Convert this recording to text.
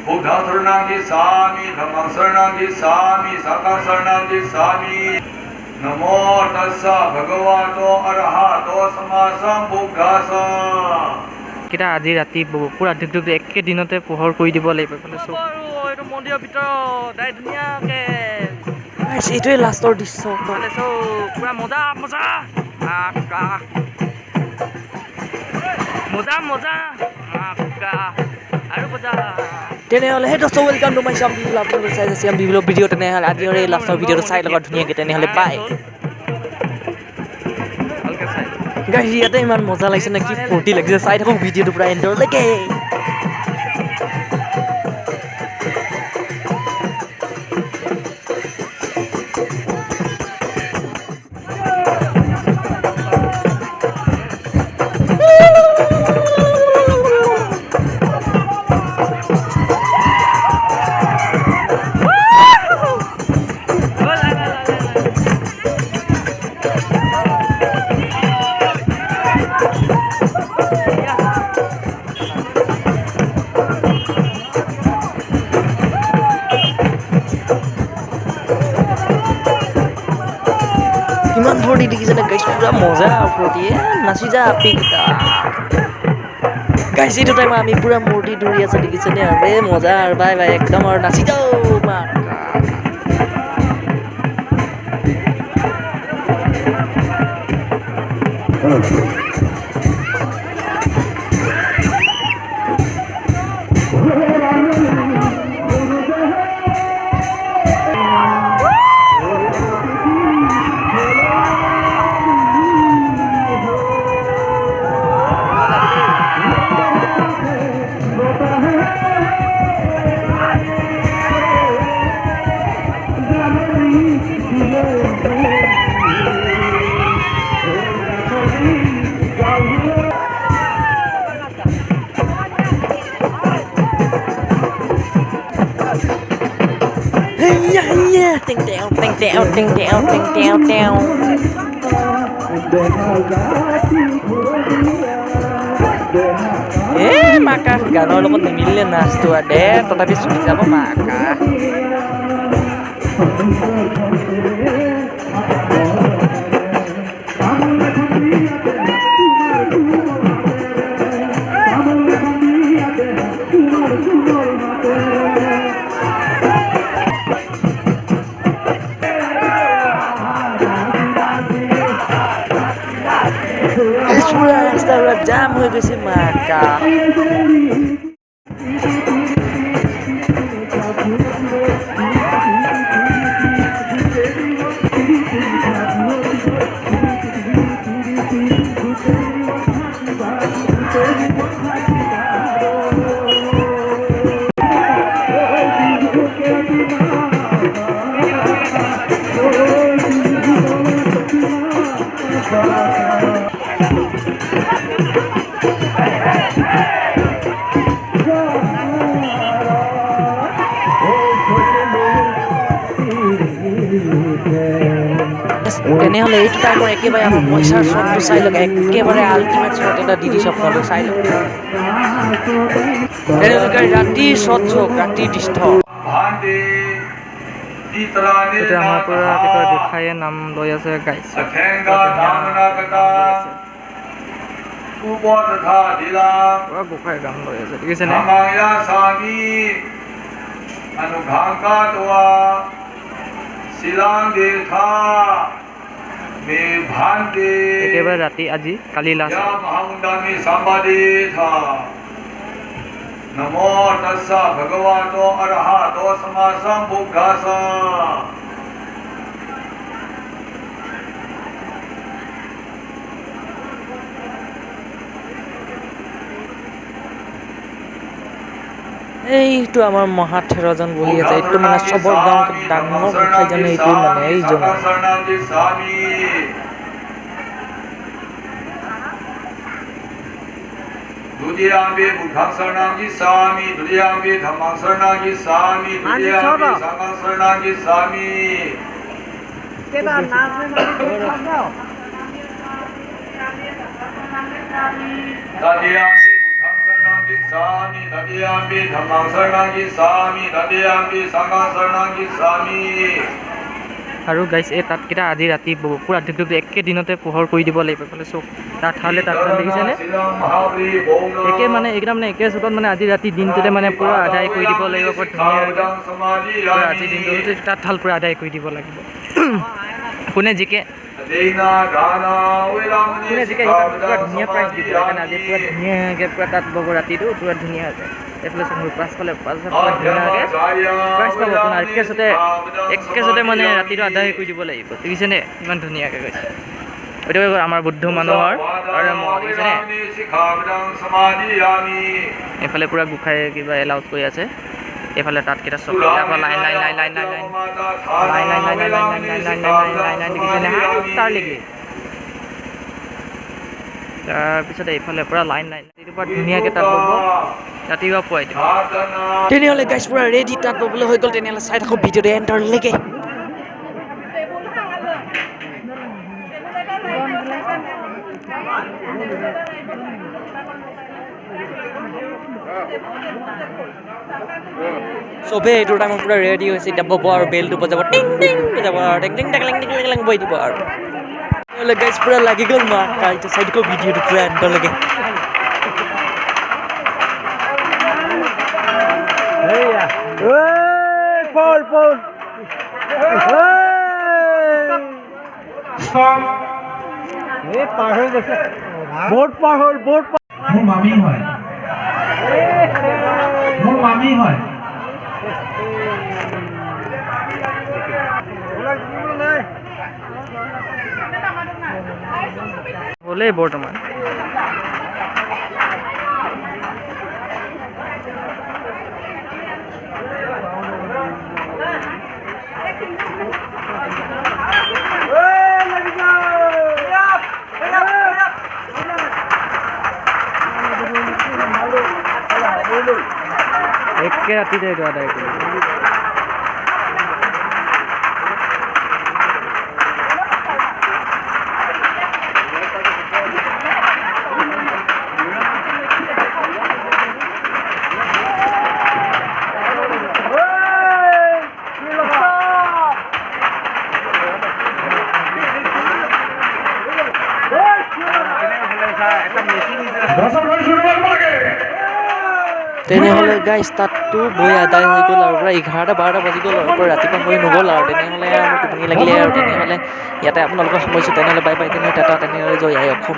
Buddha Saranam Gissami, Dhammam Saranam Gissami, Sangham Saranam Gissami. Namo Tassa Bhagavato Arahato Samma Sambuddhassa. kita আজি ৰাতি পুৰা ঢুক একে দিনতে পোহৰ কৰি দিব লাগিব মানে সব এইটো মন্দিৰৰ ভিতৰত দাই ধুনীয়াকে গাইছ এইটোৱে লাষ্টৰ দৃশ্য মানে সব পুৰা মজা মজা আকা মজা মজা আকা আৰু মজা তেনেহ'লে হে দৰ্শক ওয়েলকাম টু মাই চ্যানেল বিপ্লৱ আপোনালোকে চাই আছে বিপ্লৱ ভিডিঅ' তেনেহ'লে আজিৰ এই লাষ্টৰ ভিডিঅ'টো চাই লওক ধুনীয়াকৈ তেনেহ'লে বাই গাইছ ইয়াতে ইমান মজা লাগিছে না কি ফূৰ্তি লাগিছে চাই থাকক ভিডিঅ'টো পুৰা এণ্ডলৈকে কিমান ফূৰ্তি দেখিছে না গাইছ পুৰা মজা ফূৰ্তি নাচি যা পিকটা গাইছ এইটো টাইম আমি পুৰা মূৰ্তি ধৰি আছে দেখিছেনে আৰে মজা আৰু বাই বাই একদম আৰু নাচি যাও মাকা ting teo ting teo ting teo ting teo teo maka gaনৰ লগত নিমিলে নাচটো আদে তথাপি চলি যাব মাকা পুৰা ৰাস্তা জাম হৈ গৈছে মাকা তেনেহ'লে এইটো টাইমৰ একেবাৰে আমাৰ পইচাৰ শ্বটটো চাই লওক একেবাৰে আল্টিমেট শ্বট এটা দি দিছে আপোনালোকে চাই লওক তেনেহ'লে ৰাতিৰ শ্বট চাওক ৰাতিৰ দৃশ্য এতিয়া আমাৰ পৰা কেতিয়াবা গোসাঁয়ে নাম লৈ আছে গাইছে গোসাঁয়ে গান লৈ আছে দেখিছেনে একেবাৰে ৰাতি আজি কালি last Namo Tassa Bhagavato Arahato Samma Sambuddhassa. এইটো আমাৰ মহাথেৰজন বহি আছে এইটো মানে চবৰ গাঁৱত ডাঙৰ গোসাঁইজনে এইটো মানে এইজন Dudiyambe Buddham Saranam Gissami, Dudiyambe Dhammam Saranam Gissami, Dudiyambe Sangham Saranam Gissami. Kita naam se Dudiyambe Buddham Saranam gissami tatiyampi dhammang saranang gissami tatiyampi sanghang saranang gissami আৰু গাইছ এই তাঁতকেইটা আজি ৰাতি পূৰা ঢুকঢুক একেদিনতে পোহৰ কৰি দিব লাগিব এইফালে চব তাঁতশালে তাঁতশাল দেখিছেনে একে মানে এইকেইটা মানে একে চুকত মানে আজি ৰাতি দিনটোতে মানে পূৰা আদায় কৰি দিব লাগিব বৰ ধুনীয়াকৈ পূৰা আজি দিনটোতে তাঁতশাল পূৰা আদায় কৰি দিব লাগিব কোনে জিকে পূৰা ধুনীয়া প্ৰাইজ দিব সেইকাৰণে আজি পূৰা ধুনীয়াকৈ পূৰা তাঁত বব ৰাতিটো পূৰা ধুনীয়া আছে এইফালে চব মোৰ পাছফালে পূৰা ধুনীয়াকৈ প্ৰাইজ পাব আপোনাৰ একেচতে মানে ৰাতিটো আদায় কৰি দিব লাগিব দেখিছেনে ইমান ধুনীয়াকৈ কৈছে এইটো আমাৰ বুদ্ধ মানুহৰ দেখিছেনে এইফালে পূৰা গোঁসাই কিবা এলাউড কৰি আছে এইফালে তাতকেইটা চব তাৰপৰা লাইন দেখিছেনে তাৰলৈকে তাৰপিছতে এইফালে পূৰা লাইন এইটোৰ পৰা ধুনীয়াকৈ তাত ব'ব ৰাতিপুৱা পুৱাই দিব তেনেহ'লে গাইছ পূৰা ৰেডি তাত ব'বলৈ হৈ গ'ল তেনেহ'লে চাই থাকোঁ ভিডিঅ'টো এণ্টাৰলৈকে চবেই এইটো টাইমত পূৰা ৰেডি হৈছে এতিয়া ব'ব আৰু বেলটো বজাব টিং টিং বজাব আৰু টিং টিং টেকলেং টেকলেং বৈ দিব আৰু গাইছ পূৰা লাগি গ'ল মা এতিয়া চাই দিব ভিডিঅ'টো পূৰা এণ্টাৰলৈকে পাৰ হৈ গৈছে ব'ট পাৰ হ'ল ব'ট মোৰ মামী হয় হ'লেই বৰ্তমান একে ৰাতিতে এইটো আদায় কৰিম তেনেহ'লে গাইছ তাততো বৈ আদায় হৈ গ'ল আৰু প্ৰায় 11-12 বাজি গ'ল আৰু পৰা ৰাতিপুৱা হৈ নগ'ল আৰু তেনেহ'লে মোৰ টোপনি লাগিলে আৰু তেনেহ'লে ইয়াতে আপোনালোকক সামৰিছোঁ তেনেহ'লে বাই বাই তেনেহ'লে টাটা তেনেহ'লে জয় আই অসম